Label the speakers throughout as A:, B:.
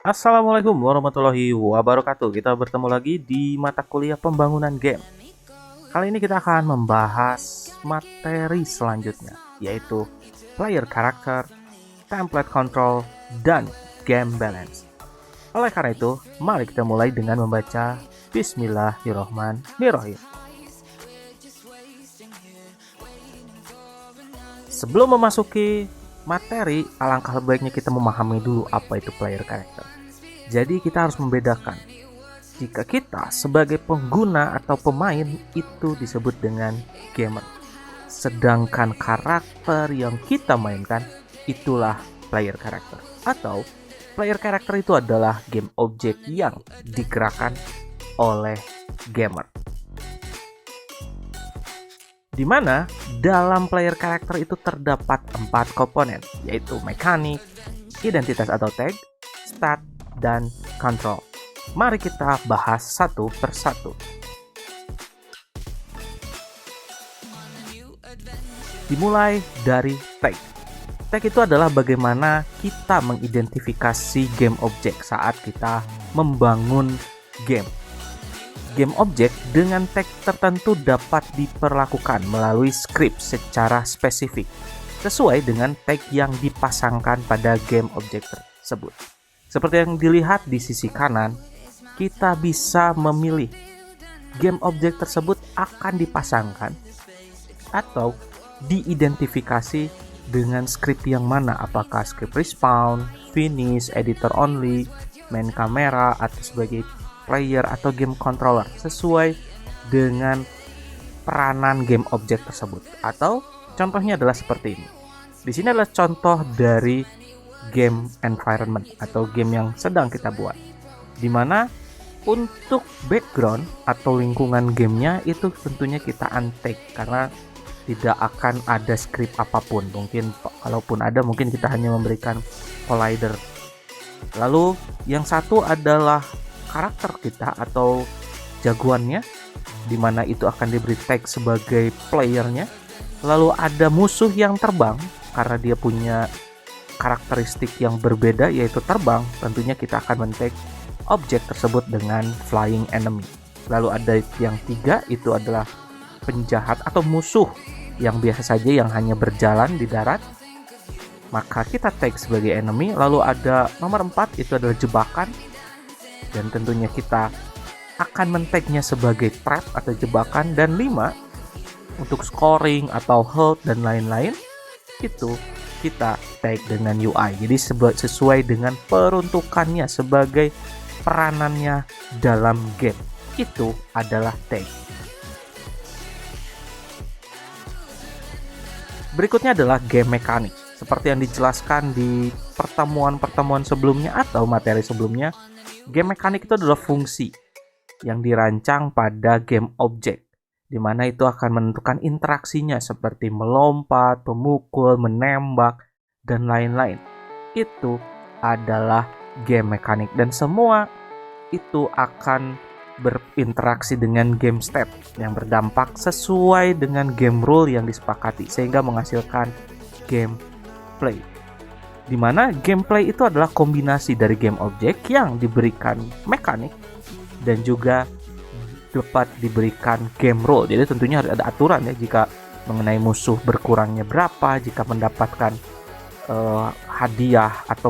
A: Assalamualaikum warahmatullahi wabarakatuh. Kita bertemu lagi di mata kuliah pembangunan game. Kali ini kita akan membahas materi selanjutnya, yaitu player character, template control, dan game balance. Oleh karena itu, mari kita mulai dengan membaca Bismillahirrohmanirrohim. Sebelum memasuki materi, alangkah baiknya kita memahami dulu apa itu player character. Jadi kita harus membedakan. Jika kita sebagai pengguna atau pemain itu disebut dengan gamer. Sedangkan karakter yang kita mainkan itulah player character. Atau player character itu adalah game object yang digerakkan oleh gamer. Di mana dalam player character itu terdapat 4 komponen, yaitu mekanik, identitas atau tag, stat, dan control. Mari kita bahas satu persatu. Dimulai dari tag. Tag itu adalah bagaimana kita mengidentifikasi game object saat kita membangun game. Game object dengan tag tertentu dapat diperlakukan melalui script secara spesifik, sesuai dengan tag yang dipasangkan pada game object tersebut. Seperti yang dilihat di sisi kanan, kita bisa memilih game object tersebut akan dipasangkan atau diidentifikasi dengan script yang mana, apakah script respawn, finish, editor only, main camera, atau sebagai player atau game controller sesuai dengan peranan game object tersebut. Atau contohnya adalah seperti ini. Di sini adalah contoh dari game environment atau game yang sedang kita buat. Di mana untuk background atau lingkungan gamenya itu tentunya kita untag karena tidak akan ada script apapun. Mungkin kalaupun ada, mungkin kita hanya memberikan collider. Lalu yang satu adalah karakter kita atau jagoannya, dimana itu akan diberi tag sebagai playernya. Lalu ada musuh yang terbang karena dia punya karakteristik yang berbeda, yaitu terbang. Tentunya kita akan men-tag objek tersebut dengan flying enemy. Lalu ada yang tiga, itu adalah penjahat atau musuh yang biasa saja yang hanya berjalan di darat, maka kita tag sebagai enemy. Lalu ada nomor 4, itu adalah jebakan, dan tentunya kita akan men-tagnya sebagai trap atau jebakan. Dan 5 untuk scoring atau health dan lain-lain, itu kita tag dengan UI. Jadi sesuai dengan peruntukannya sebagai peranannya dalam game, itu adalah tag. Berikutnya adalah game mekanik. Seperti yang dijelaskan di pertemuan-pertemuan sebelumnya atau materi sebelumnya, game mekanik itu adalah fungsi yang dirancang pada game object, di mana itu akan menentukan interaksinya seperti melompat, memukul, menembak, dan lain-lain. Itu adalah game mekanik dan semua itu akan berinteraksi dengan game stat yang berdampak sesuai dengan game rule yang disepakati sehingga menghasilkan gameplay. Di mana gameplay itu adalah kombinasi dari game object yang diberikan mekanik dan juga dapat diberikan game rule. Jadi tentunya harus ada aturan ya, jika mengenai musuh berkurangnya berapa, jika mendapatkan hadiah atau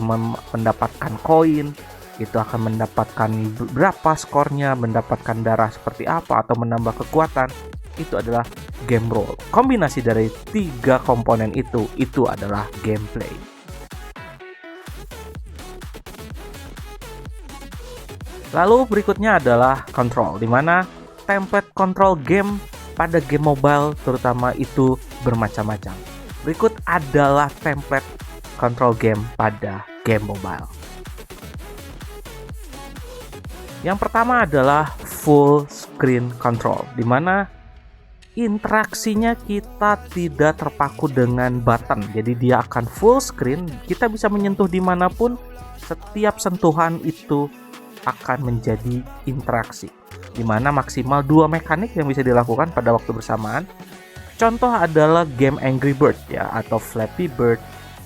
A: mendapatkan koin, itu akan mendapatkan berapa skornya, mendapatkan darah seperti apa, atau menambah kekuatan. Itu adalah game rule. Kombinasi dari 3 komponen itu adalah gameplay. Lalu berikutnya adalah control, di mana template control game pada game mobile terutama itu bermacam-macam. Berikut adalah template control game pada game mobile. Yang pertama adalah full screen control, di mana interaksinya kita tidak terpaku dengan button. Jadi dia akan full screen, kita bisa menyentuh dimanapun, setiap sentuhan itu akan menjadi interaksi, di mana maksimal 2 mekanik yang bisa dilakukan pada waktu bersamaan. Contoh adalah game Angry Bird ya, atau Flappy Bird,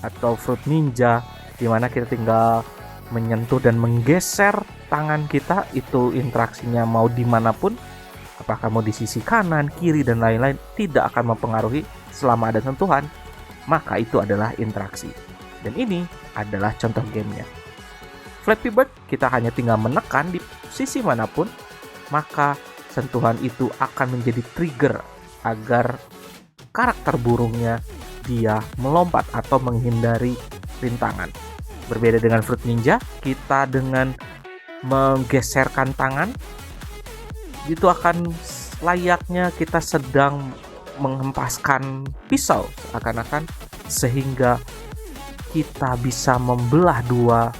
A: atau Fruit Ninja, dimana kita tinggal menyentuh dan menggeser tangan kita, itu interaksinya mau dimanapun, apakah mau di sisi kanan, kiri, dan lain-lain, tidak akan mempengaruhi selama ada sentuhan, maka itu adalah interaksi. Dan ini adalah contoh gamenya. Flappy Bird, kita hanya tinggal menekan di sisi manapun, maka sentuhan itu akan menjadi trigger agar karakter burungnya dia melompat atau menghindari rintangan. Berbeda dengan Fruit Ninja, kita dengan menggeserkan tangan, itu akan layaknya kita sedang menghempaskan pisau seakan-akan, sehingga kita bisa membelah dua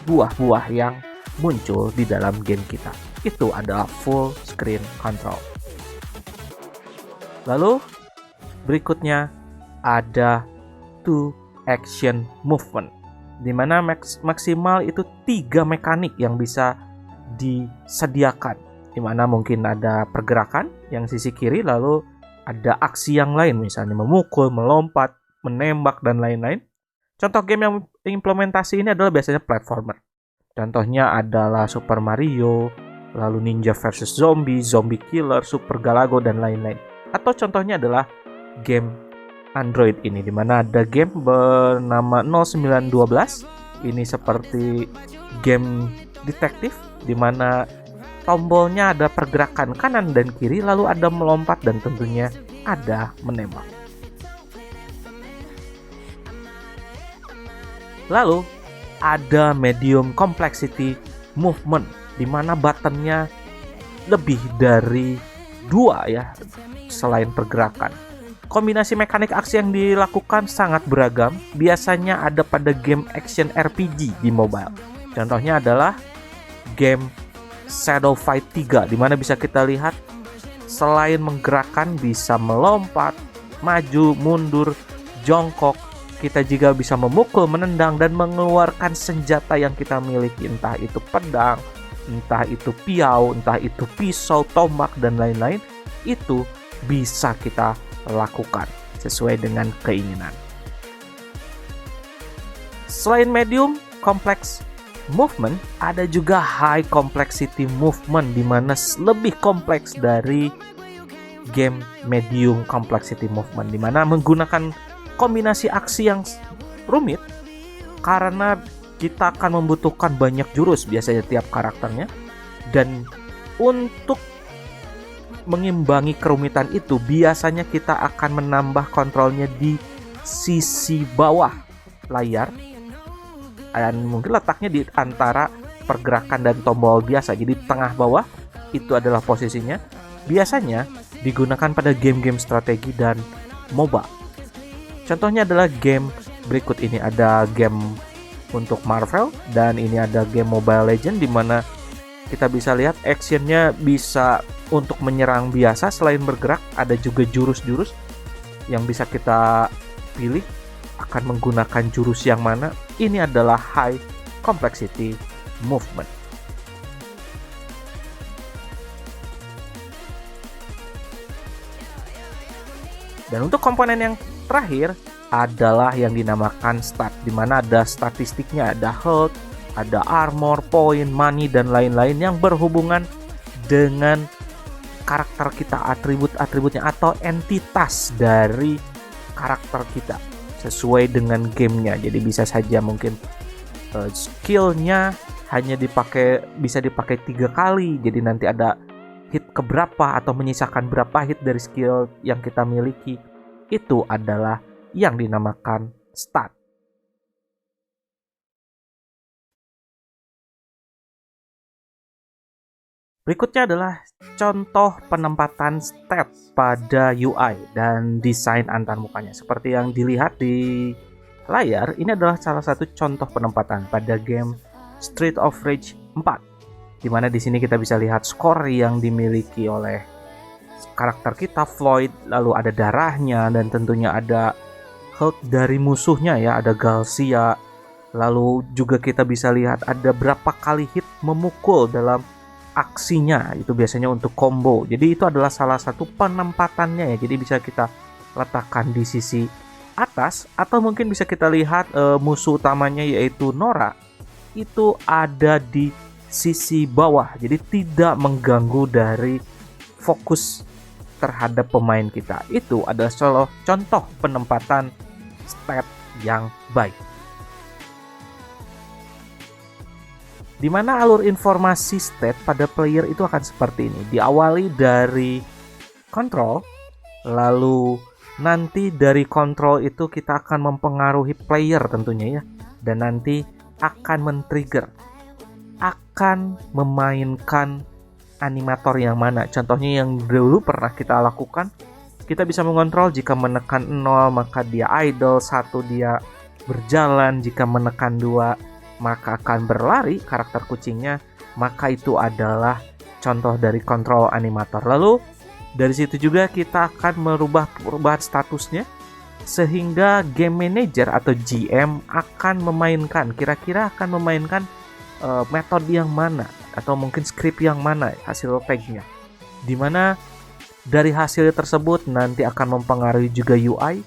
A: buah-buah yang muncul di dalam game kita. Itu adalah full screen control. Lalu berikutnya ada 2 action movement, dimana maksimal itu 3 mekanik yang bisa disediakan, dimana mungkin ada pergerakan yang sisi kiri, lalu ada aksi yang lain, misalnya memukul, melompat, menembak, dan lain-lain. Contoh game yang implementasi ini adalah biasanya platformer. Contohnya adalah Super Mario, lalu Ninja vs Zombie, Zombie Killer, Super Galago, dan lain-lain. Atau contohnya adalah game Android ini, dimana ada game bernama 0912. Ini seperti game detektif, dimana tombolnya ada pergerakan kanan dan kiri, lalu ada melompat, dan tentunya ada menembak. Lalu ada medium complexity movement, di mana buttonnya lebih dari 2 ya, selain pergerakan. Kombinasi mekanik aksi yang dilakukan sangat beragam, biasanya ada pada game action RPG di mobile. Contohnya adalah game Shadow Fight 3, di mana bisa kita lihat selain menggerakkan bisa melompat, maju, mundur, jongkok. Kita juga bisa memukul, menendang, dan mengeluarkan senjata yang kita miliki, entah itu pedang, entah itu piau, entah itu pisau, tombak, dan lain-lain. Itu bisa kita lakukan sesuai dengan keinginan. Selain medium complex movement, ada juga high complexity movement, di mana lebih kompleks dari game medium complexity movement, di mana menggunakan kombinasi aksi yang rumit karena kita akan membutuhkan banyak jurus biasanya tiap karakternya, dan untuk mengimbangi kerumitan itu biasanya kita akan menambah kontrolnya di sisi bawah layar, dan mungkin letaknya di antara pergerakan dan tombol biasa, jadi tengah bawah itu adalah posisinya. Biasanya digunakan pada game-game strategi dan MOBA. Contohnya adalah game berikut ini, ada game untuk Marvel, dan ini ada game Mobile Legends, di mana kita bisa lihat actionnya bisa untuk menyerang biasa. Selain bergerak, ada juga jurus-jurus yang bisa kita pilih akan menggunakan jurus yang mana. Ini adalah high complexity movement. Dan untuk komponen yang terakhir adalah yang dinamakan stat, di mana ada statistiknya, ada health, ada armor, point, money, dan lain-lain yang berhubungan dengan karakter kita, atribut-atributnya atau entitas dari karakter kita sesuai dengan gamenya. Jadi bisa saja mungkin skillnya hanya bisa dipakai 3 kali, jadi nanti ada hit keberapa atau menyisakan berapa hit dari skill yang kita miliki. Itu adalah yang dinamakan stat. Berikutnya adalah contoh penempatan stat pada UI dan desain antarmukanya. Seperti yang dilihat di layar, ini adalah salah satu contoh penempatan pada game Street of Rage 4. Di mana di sini kita bisa lihat skor yang dimiliki oleh karakter kita, Floyd, lalu ada darahnya, dan tentunya ada health dari musuhnya ya, ada Garcia. Lalu juga kita bisa lihat ada berapa kali hit memukul dalam aksinya, itu biasanya untuk combo. Jadi itu adalah salah satu penempatannya ya. Jadi bisa kita letakkan di sisi atas, atau mungkin bisa kita lihat musuh utamanya yaitu Nora itu ada di sisi bawah, jadi tidak mengganggu dari fokus terhadap pemain kita. Itu adalah contoh penempatan stat yang baik. Di mana alur informasi stat pada player itu akan seperti ini. Diawali dari control, lalu nanti dari control itu kita akan mempengaruhi player tentunya ya. Dan nanti akan men-trigger, akan memainkan animator yang mana. Contohnya yang dulu pernah kita lakukan, kita bisa mengontrol jika menekan 0 maka dia idle, 1 dia berjalan, jika menekan 2 maka akan berlari karakter kucingnya. Maka itu adalah contoh dari kontrol animator. Lalu dari situ juga kita akan merubah perubahan statusnya, sehingga game manager atau GM akan memainkan, kira-kira akan memainkan metode yang mana atau mungkin script yang mana hasil tagnya. Dimana dari hasil tersebut nanti akan mempengaruhi juga UI,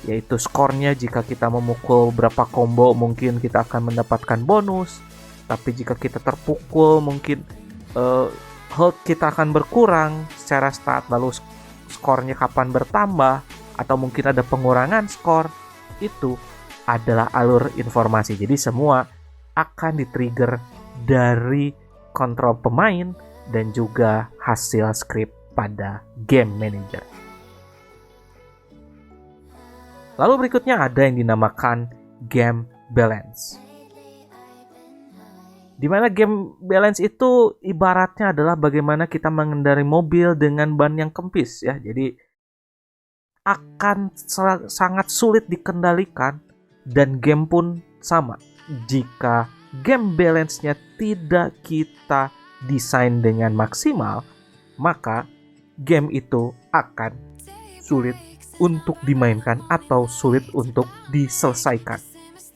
A: yaitu skornya. Jika kita memukul berapa combo mungkin kita akan mendapatkan bonus, tapi jika kita terpukul mungkin health kita akan berkurang secara stat. Lalu skornya kapan bertambah atau mungkin ada pengurangan skor, itu adalah alur informasi. Jadi semua akan di-trigger dari kontrol pemain dan juga hasil script pada game manager. Lalu berikutnya ada yang dinamakan game balance. Di mana game balance itu ibaratnya adalah bagaimana kita mengendarai mobil dengan ban yang kempis ya. Jadi akan sangat sulit dikendalikan, dan game pun sama. Jika game balance-nya tidak kita desain dengan maksimal, maka game itu akan sulit untuk dimainkan atau sulit untuk diselesaikan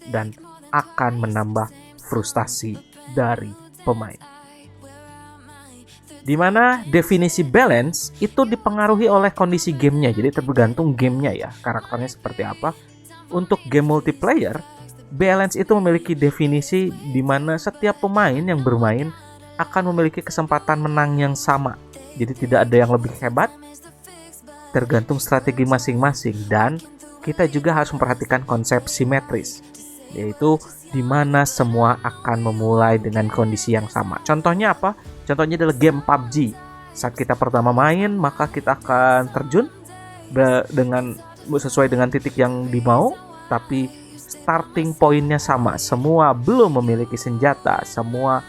A: dan akan menambah frustasi dari pemain. Dimana definisi balance itu dipengaruhi oleh kondisi gamenya, jadi tergantung gamenya ya, karakternya seperti apa. Untuk game multiplayer, balance itu memiliki definisi di mana setiap pemain yang bermain akan memiliki kesempatan menang yang sama. Jadi tidak ada yang lebih hebat, tergantung strategi masing-masing. Dan kita juga harus memperhatikan konsep simetris, yaitu di mana semua akan memulai dengan kondisi yang sama. Contohnya apa? Contohnya adalah game PUBG. Saat kita pertama main, maka kita akan terjun sesuai dengan titik yang dimau, tapi starting pointnya sama. Semua belum memiliki senjata, semua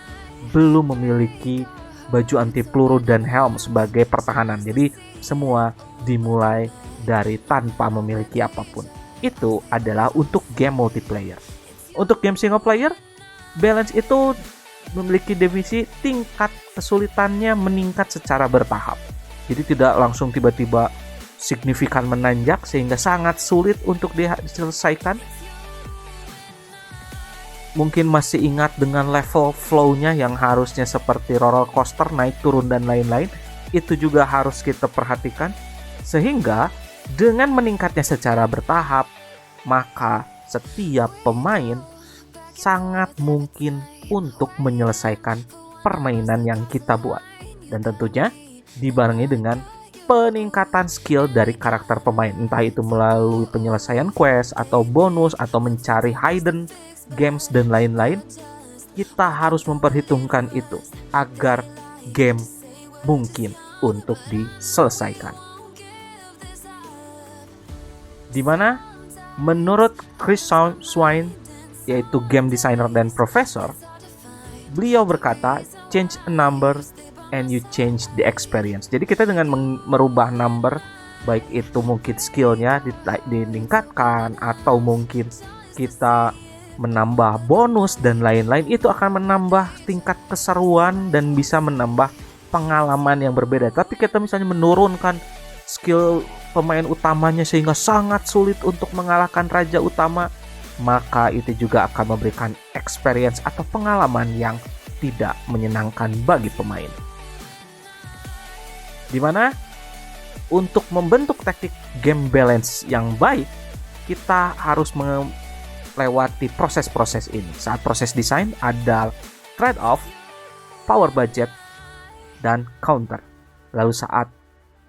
A: belum memiliki baju anti peluru dan helm sebagai pertahanan. Jadi semua dimulai dari tanpa memiliki apapun. Itu adalah untuk game multiplayer. Untuk game single player, balance itu memiliki definisi tingkat kesulitannya meningkat secara bertahap. Jadi tidak langsung tiba-tiba signifikan menanjak sehingga sangat sulit untuk diselesaikan. Mungkin masih ingat dengan level flow-nya yang harusnya seperti roller coaster, naik turun dan lain-lain. Itu juga harus kita perhatikan. Sehingga dengan meningkatnya secara bertahap, maka setiap pemain sangat mungkin untuk menyelesaikan permainan yang kita buat. Dan tentunya dibarengi dengan peningkatan skill dari karakter pemain. Entah itu melalui penyelesaian quest, atau bonus, atau mencari hidden games dan lain-lain. Kita harus memperhitungkan itu agar game mungkin untuk diselesaikan. Dimana menurut Chris Swine, yaitu game designer dan profesor, beliau berkata, change a number and you change the experience. Jadi kita dengan merubah number, baik itu mungkin skillnya ditingkatkan atau mungkin kita menambah bonus dan lain-lain, itu akan menambah tingkat keseruan dan bisa menambah pengalaman yang berbeda. Tapi kita misalnya menurunkan skill pemain utamanya sehingga sangat sulit untuk mengalahkan raja utama, maka itu juga akan memberikan experience atau pengalaman yang tidak menyenangkan bagi pemain. Dimana untuk membentuk taktik game balance yang baik, kita harus melewati proses-proses ini. Saat proses desain ada trade-off, power budget, dan counter. Lalu saat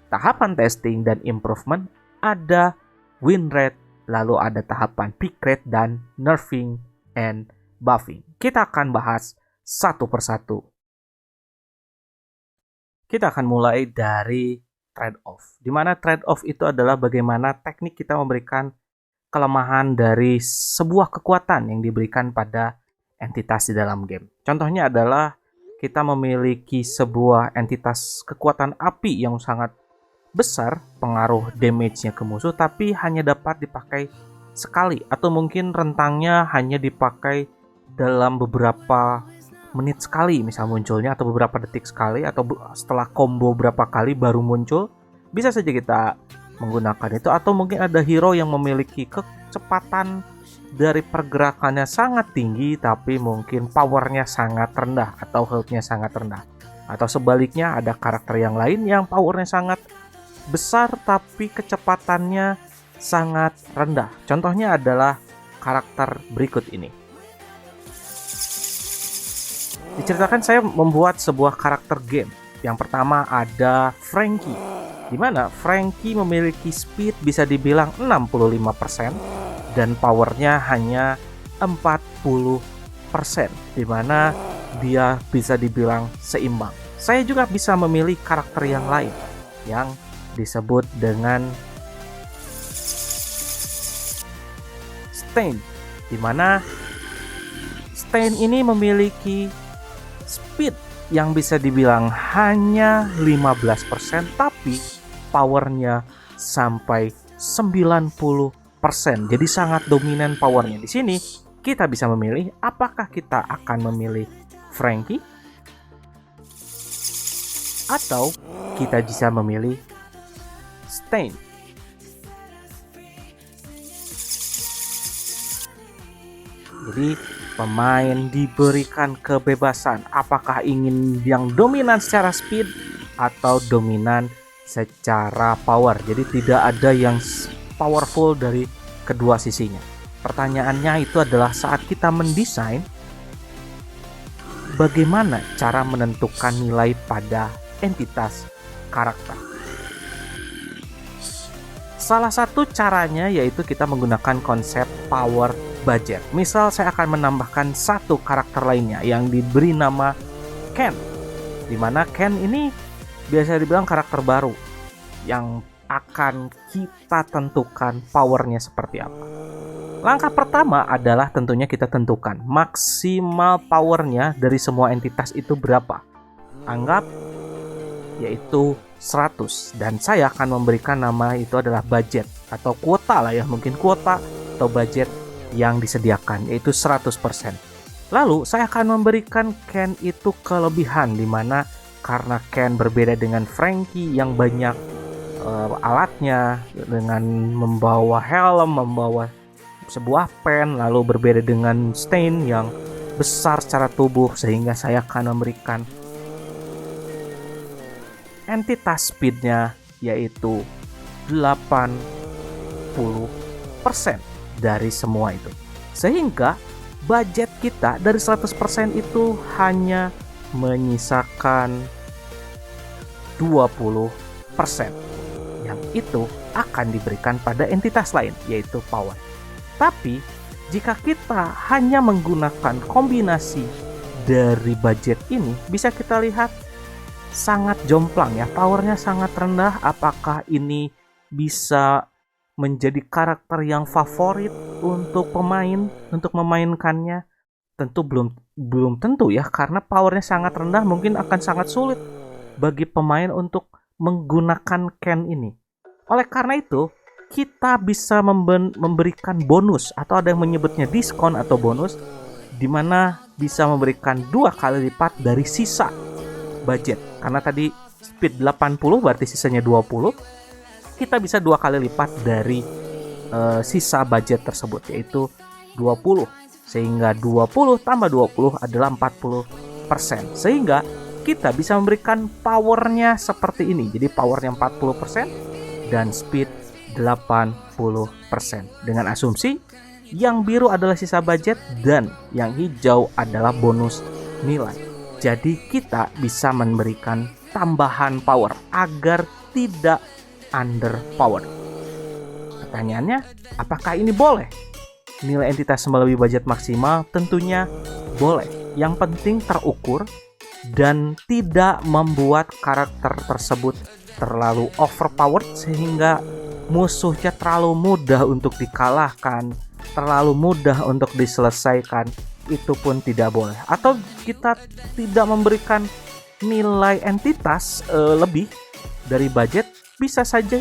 A: tahapan testing dan improvement ada win rate, lalu ada tahapan pick rate dan nerfing and buffing. Kita akan bahas satu persatu. Kita akan mulai dari trade-off, di mana trade-off itu adalah bagaimana teknik kita memberikan kelemahan dari sebuah kekuatan yang diberikan pada entitas di dalam game. Contohnya adalah kita memiliki sebuah entitas kekuatan api yang sangat besar, pengaruh damage-nya ke musuh, tapi hanya dapat dipakai sekali, atau mungkin rentangnya hanya dipakai dalam beberapa menit sekali, misal munculnya, atau beberapa detik sekali, atau setelah combo berapa kali baru muncul. Bisa saja kita menggunakan itu, atau mungkin ada hero yang memiliki kecepatan dari pergerakannya sangat tinggi tapi mungkin powernya sangat rendah atau health-nya sangat rendah, atau sebaliknya ada karakter yang lain yang powernya sangat besar tapi kecepatannya sangat rendah. Contohnya adalah karakter berikut ini. Diceritakan saya membuat sebuah karakter game. Yang pertama ada Frankie, di mana Frankie memiliki speed bisa dibilang 65% dan powernya hanya 40%, di mana dia bisa dibilang seimbang. Saya juga bisa memilih karakter yang lain yang disebut dengan Stain, di mana Stain ini memiliki speed yang bisa dibilang hanya 15%, tapi powernya sampai 90%. Jadi sangat dominan powernya. Di sini kita bisa memilih apakah kita akan memilih Frankie atau kita bisa memilih Stain. Jadi pemain diberikan kebebasan apakah ingin yang dominan secara speed atau dominan secara power. Jadi tidak ada yang powerful dari kedua sisinya. Pertanyaannya itu adalah saat kita mendesain, bagaimana cara menentukan nilai pada entitas karakter. Salah satu caranya yaitu kita menggunakan konsep power budget. Misal saya akan menambahkan satu karakter lainnya yang diberi nama Ken, di mana Ken ini biasa dibilang karakter baru yang akan kita tentukan powernya seperti apa. Langkah pertama adalah tentunya kita tentukan maksimal powernya dari semua entitas itu berapa. Anggap yaitu 100, dan saya akan memberikan nama itu adalah budget atau kuota lah ya, mungkin kuota atau budget yang disediakan yaitu 100%. Lalu saya akan memberikan Ken itu kelebihan, dimana karena Ken berbeda dengan Frankie yang banyak alatnya, dengan membawa helm, membawa sebuah pen, lalu berbeda dengan Stain yang besar secara tubuh, sehingga saya akan memberikan entitas speednya yaitu 80% dari semua itu, sehingga budget kita dari 100% itu hanya menyisakan 20%, yang itu akan diberikan pada entitas lain yaitu power. Tapi jika kita hanya menggunakan kombinasi dari budget ini, bisa kita lihat sangat jomplang ya, powernya sangat rendah. Apakah ini bisa menjadi karakter yang favorit untuk pemain untuk memainkannya? Tentu belum tentu ya, karena powernya sangat rendah, mungkin akan sangat sulit bagi pemain untuk menggunakan Ken ini. Oleh karena itu, kita bisa memberikan bonus, atau ada yang menyebutnya diskon atau bonus, di mana bisa memberikan 2 kali lipat dari sisa budget. Karena tadi speed 80 berarti sisanya 20, kita bisa 2 kali lipat dari sisa budget tersebut yaitu 20, sehingga 20 tambah 20 adalah 40%, sehingga kita bisa memberikan powernya seperti ini. Jadi powernya 40% dan speed 80%. Dengan asumsi yang biru adalah sisa budget dan yang hijau adalah bonus nilai. Jadi kita bisa memberikan tambahan power agar tidak underpower. Pertanyaannya, apakah ini boleh? Nilai entitas melebihi budget maksimal tentunya boleh. Yang penting terukur dan tidak membuat karakter tersebut terlalu overpowered sehingga musuhnya terlalu mudah untuk dikalahkan, terlalu mudah untuk diselesaikan. Itu pun tidak boleh. Atau kita tidak memberikan nilai entitas lebih dari budget, bisa saja.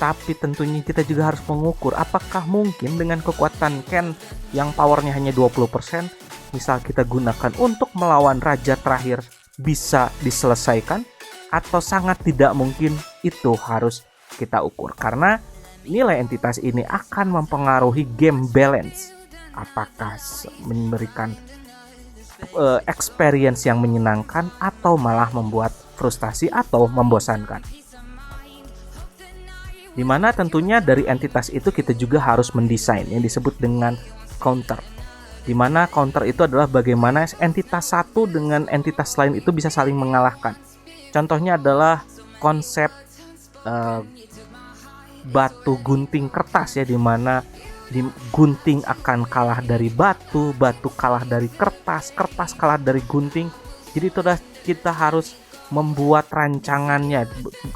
A: Tapi tentunya kita juga harus mengukur apakah mungkin dengan kekuatan Ken yang powernya hanya 20%, misal kita gunakan untuk melawan raja terakhir, bisa diselesaikan, atau sangat tidak mungkin. Itu harus kita ukur karena nilai entitas ini akan mempengaruhi game balance. Apakah memberikan experience yang menyenangkan atau malah membuat frustasi atau membosankan. Dimana tentunya dari entitas itu kita juga harus mendesain yang disebut dengan counter. Dimana counter itu adalah bagaimana entitas satu dengan entitas lain itu bisa saling mengalahkan. Contohnya adalah konsep batu gunting kertas ya, dimana gunting akan kalah dari batu, batu kalah dari kertas, kertas kalah dari gunting. Jadi itu adalah kita harus membuat rancangannya,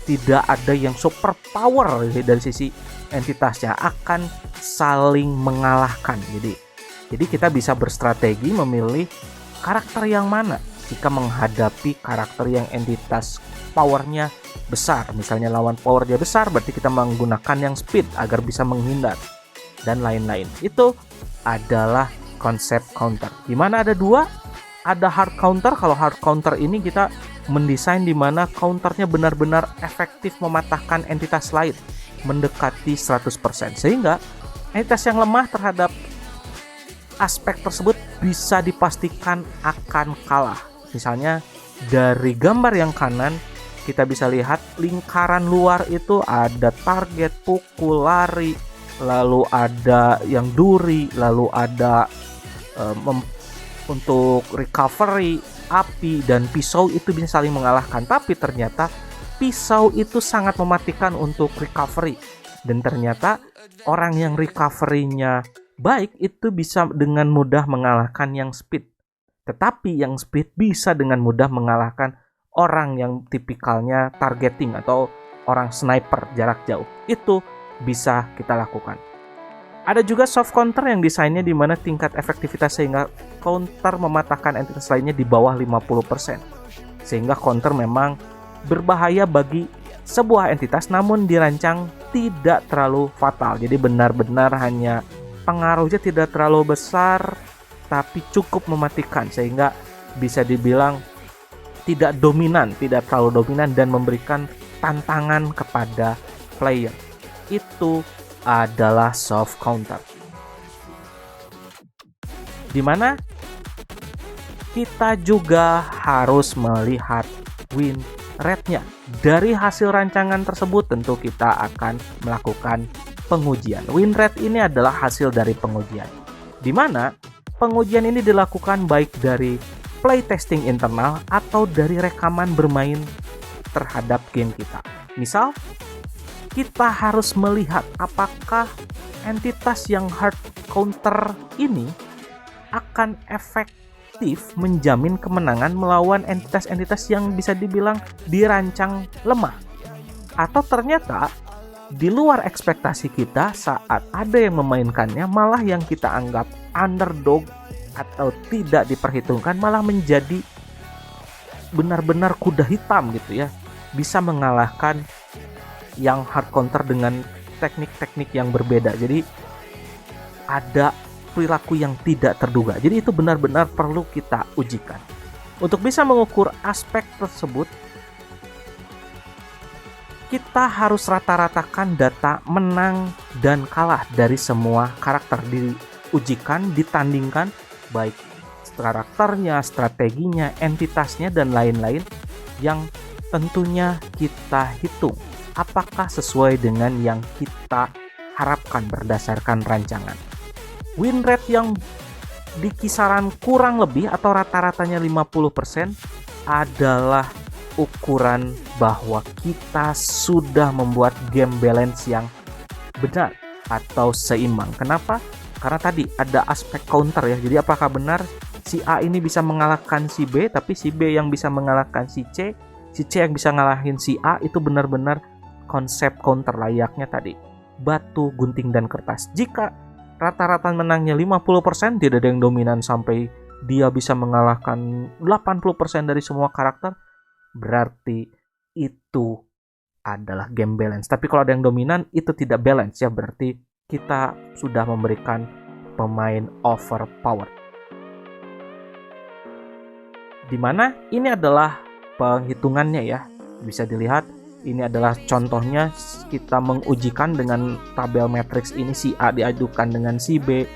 A: tidak ada yang super power dari sisi entitasnya, akan saling mengalahkan. Jadi kita bisa berstrategi memilih karakter yang mana jika menghadapi karakter yang entitas powernya besar. Misalnya lawan powernya besar, berarti kita menggunakan yang speed agar bisa menghindar dan lain-lain. Itu adalah konsep counter. Dimana ada dua, ada hard counter. Kalau hard counter ini kita mendesain di mana counternya benar-benar efektif mematahkan entitas lain, mendekati 100%, sehingga entitas yang lemah terhadap aspek tersebut bisa dipastikan akan kalah. Misalnya dari gambar yang kanan kita bisa lihat lingkaran luar itu ada target, pukul, lari, lalu ada yang duri, lalu ada untuk recovery, api, dan pisau itu bisa saling mengalahkan. Tapi ternyata pisau itu sangat mematikan untuk recovery, dan ternyata orang yang recovery-nya baik itu bisa dengan mudah mengalahkan yang speed. Tetapi yang speed bisa dengan mudah mengalahkan orang yang tipikalnya targeting atau orang sniper jarak jauh. Itu bisa kita lakukan. Ada juga soft counter yang desainnya di mana tingkat efektivitas sehingga counter mematahkan entitas lainnya di bawah 50%. Sehingga counter memang berbahaya bagi sebuah entitas namun dirancang tidak terlalu fatal. Jadi benar-benar hanya pengaruhnya tidak terlalu besar tapi cukup mematikan, sehingga bisa dibilang tidak dominan, tidak terlalu dominan dan memberikan tantangan kepada player. Itu adalah soft counter. Dimana kita juga harus melihat win rate-nya. Dari hasil rancangan tersebut tentu kita akan melakukan pengujian. Win rate ini adalah hasil dari pengujian, dimana pengujian ini dilakukan baik dari playtesting internal atau dari rekaman bermain terhadap game kita. Misal, kita harus melihat apakah entitas yang hard counter ini akan efektif menjamin kemenangan melawan entitas-entitas yang bisa dibilang dirancang lemah. Atau ternyata di luar ekspektasi kita saat ada yang memainkannya, malah yang kita anggap underdog atau tidak diperhitungkan malah menjadi benar-benar kuda hitam gitu ya, bisa mengalahkan yang hard counter dengan teknik-teknik yang berbeda. Jadi ada perilaku yang tidak terduga. Jadi itu benar-benar perlu kita ujikan. Untuk bisa mengukur aspek tersebut, kita harus rata-ratakan data menang dan kalah dari semua karakter, diujikan, ditandingkan baik karakternya, strateginya, entitasnya, dan lain-lain yang tentunya kita hitung. apakah sesuai dengan yang kita harapkan berdasarkan rancangan. Win rate yang di kisaran kurang lebih atau rata-ratanya 50% adalah ukuran bahwa kita sudah membuat game balance yang benar atau seimbang. Kenapa? Karena tadi ada aspek counter ya. Jadi apakah benar si A ini bisa mengalahkan si B, tapi si B yang bisa mengalahkan si C yang bisa ngalahin si A, itu benar-benar konsep counter layaknya tadi. Batu, gunting, dan kertas. Jika rata-rata menangnya 50%, tidak ada yang dominan sampai dia bisa mengalahkan 80% dari semua karakter, berarti itu adalah game balance. Tapi kalau ada yang dominan, itu tidak balance ya, berarti kita sudah memberikan pemain overpowered. Dimana ini adalah penghitungannya ya, bisa dilihat ini adalah contohnya kita mengujikan dengan tabel matriks ini, si A diadukan dengan si B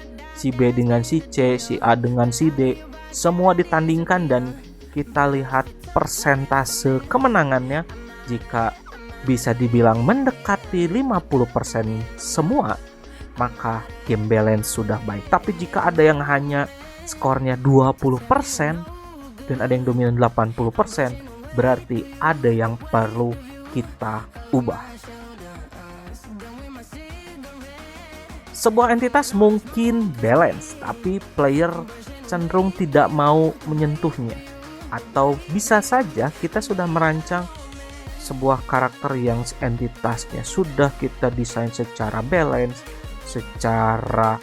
A: dengan si C, si A dengan si D, semua ditandingkan dan kita lihat persentase kemenangannya. Jika bisa dibilang mendekati 50% semua, maka game balance sudah baik. Tapi jika ada yang hanya skornya 20% dan ada yang dominan 80%, berarti ada yang perlu kita ubah. Sebuah entitas mungkin balance, tapi player cenderung tidak mau menyentuhnya. Atau bisa saja kita sudah merancang sebuah karakter yang entitasnya sudah kita desain secara balance, secara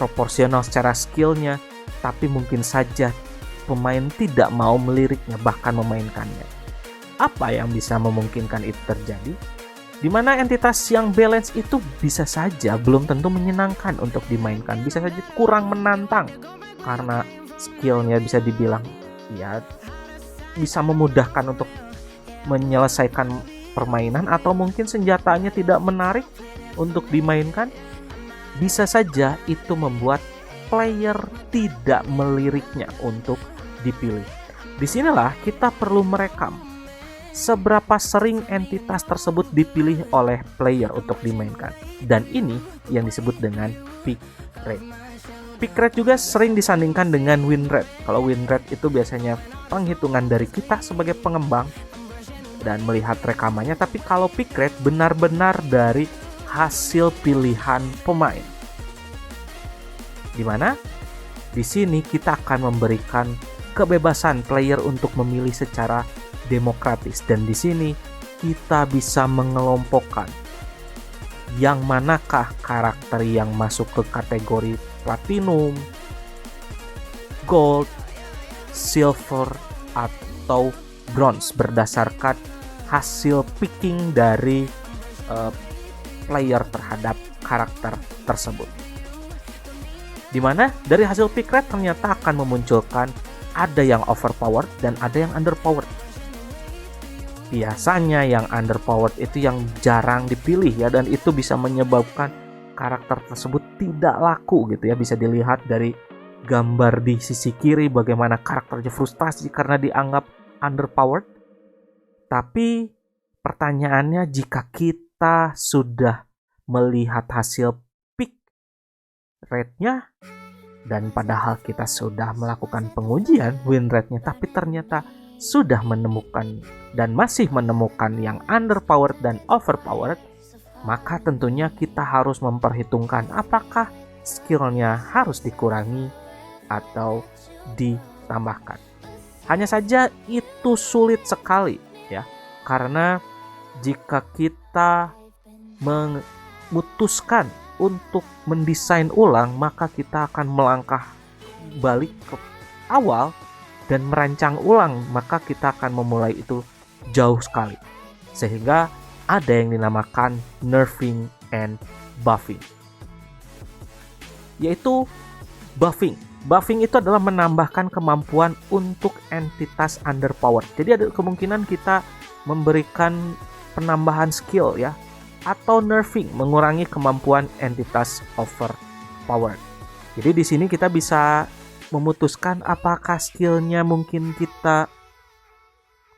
A: proporsional, secara skillnya, tapi mungkin saja pemain tidak mau meliriknya, bahkan memainkannya. Apa yang bisa memungkinkan itu terjadi? Di mana entitas yang balance itu bisa saja belum tentu menyenangkan untuk dimainkan, bisa saja kurang menantang karena skillnya bisa dibilang ya bisa memudahkan untuk menyelesaikan permainan, atau mungkin senjatanya tidak menarik untuk dimainkan. Bisa saja itu membuat player tidak meliriknya untuk dipilih. Disinilah kita perlu merekam seberapa sering entitas tersebut dipilih oleh player untuk dimainkan. Dan ini yang disebut dengan pick rate. Pick rate juga sering disandingkan dengan win rate. Kalau win rate itu biasanya penghitungan dari kita sebagai pengembang dan melihat rekamannya, tapi kalau pick rate benar-benar dari hasil pilihan pemain. Dimana di sini kita akan memberikan kebebasan player untuk memilih secara demokratis, dan di sini kita bisa mengelompokkan yang manakah karakter yang masuk ke kategori platinum, gold, silver, atau bronze berdasarkan hasil picking dari player terhadap karakter tersebut. Dimana dari hasil pick rate ternyata akan memunculkan ada yang overpowered dan ada yang underpowered. Biasanya yang underpowered itu yang jarang dipilih ya, dan itu bisa menyebabkan karakter tersebut tidak laku gitu ya. Bisa dilihat dari gambar di sisi kiri bagaimana karakternya frustasi karena dianggap underpowered. Tapi pertanyaannya, jika kita sudah melihat hasil pick rate-nya dan padahal kita sudah melakukan pengujian win rate-nya, tapi ternyata sudah menemukan dan masih menemukan yang underpowered dan overpowered, maka tentunya kita harus memperhitungkan apakah skillnya harus dikurangi atau ditambahkan. Hanya saja itu sulit sekali ya, karena jika kita memutuskan untuk mendesain ulang, maka kita akan melangkah balik ke awal dan merancang ulang, maka kita akan memulai itu jauh sekali. Sehingga ada yang dinamakan nerfing and buffing. Yaitu buffing. Buffing itu adalah menambahkan kemampuan untuk entitas underpowered. Jadi ada kemungkinan kita memberikan penambahan skill ya, atau nerfing, mengurangi kemampuan entitas overpowered. Jadi di sini kita bisa memutuskan apakah skillnya mungkin kita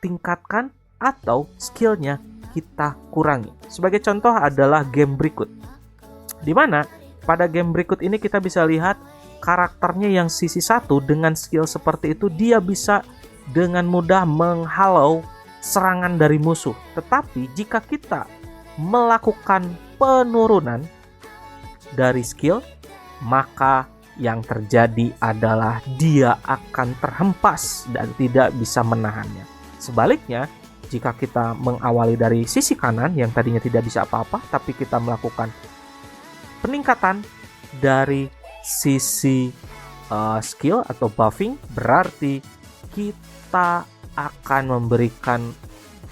A: tingkatkan atau skillnya kita kurangi. Sebagai contoh adalah game berikut, di mana pada game berikut ini kita bisa lihat karakternya yang sisi satu dengan skill seperti itu dia bisa dengan mudah menghalau serangan dari musuh. Tetapi jika kita melakukan penurunan dari skill, maka yang terjadi adalah dia akan terhempas dan tidak bisa menahannya. Sebaliknya, jika kita mengawali dari sisi kanan yang tadinya tidak bisa apa-apa, tapi kita melakukan peningkatan dari sisi skill atau buffing, berarti kita akan memberikan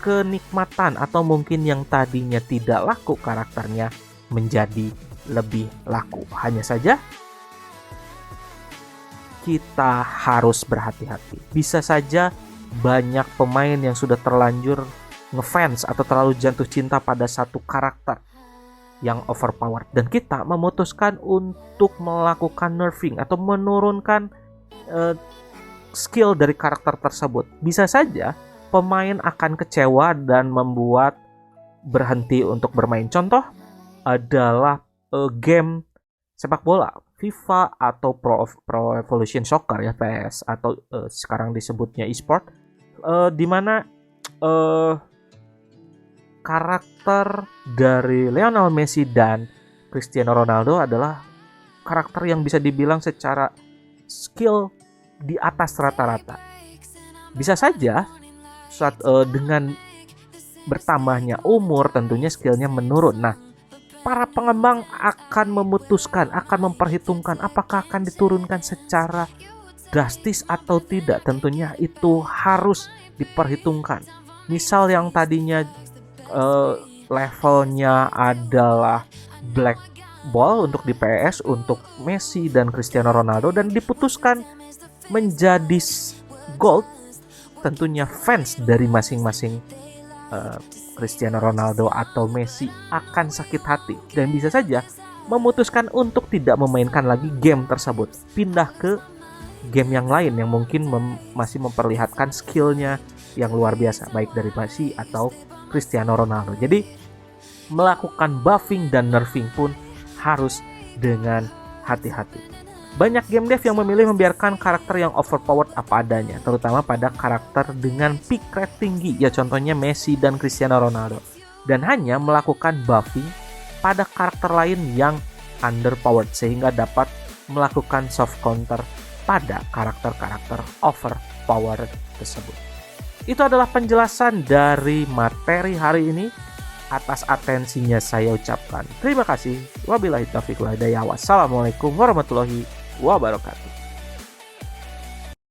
A: kenikmatan atau mungkin yang tadinya tidak laku karakternya menjadi lebih laku. Hanya saja kita harus berhati-hati. Bisa saja banyak pemain yang sudah terlanjur ngefans atau terlalu jatuh cinta pada satu karakter yang overpowered, dan kita memutuskan untuk melakukan nerfing atau menurunkan skill dari karakter tersebut. Bisa saja pemain akan kecewa dan membuat berhenti untuk bermain. Contoh adalah game sepak bola FIFA atau Pro Evolution Soccer ya, PS, atau sekarang disebutnya e-sport, di mana karakter dari Lionel Messi dan Cristiano Ronaldo adalah karakter yang bisa dibilang secara skill di atas rata-rata. Bisa saja dengan bertambahnya umur tentunya skillnya menurun. Nah, para pengembang akan memutuskan, akan memperhitungkan apakah akan diturunkan secara drastis atau tidak. Tentunya itu harus diperhitungkan. Misal yang tadinya levelnya adalah black ball untuk di PS untuk Messi dan Cristiano Ronaldo dan diputuskan menjadi gold, tentunya fans dari masing-masing Cristiano Ronaldo atau Messi akan sakit hati dan bisa saja memutuskan untuk tidak memainkan lagi game tersebut, pindah ke game yang lain yang mungkin masih memperlihatkan skillnya yang luar biasa, baik dari Messi atau Cristiano Ronaldo. Jadi melakukan buffing dan nerfing pun harus dengan hati-hati. Banyak game dev yang memilih membiarkan karakter yang overpowered apa adanya, terutama pada karakter dengan peak rate tinggi, ya contohnya Messi dan Cristiano Ronaldo, dan hanya melakukan buffing pada karakter lain yang underpowered sehingga dapat melakukan soft counter pada karakter-karakter overpowered tersebut. Itu adalah penjelasan dari materi hari ini. Atas atensinya saya ucapkan terima kasih. Wabillahi taufiq wal hidayah. Wassalamualaikum warahmatullahi wabarakatuh.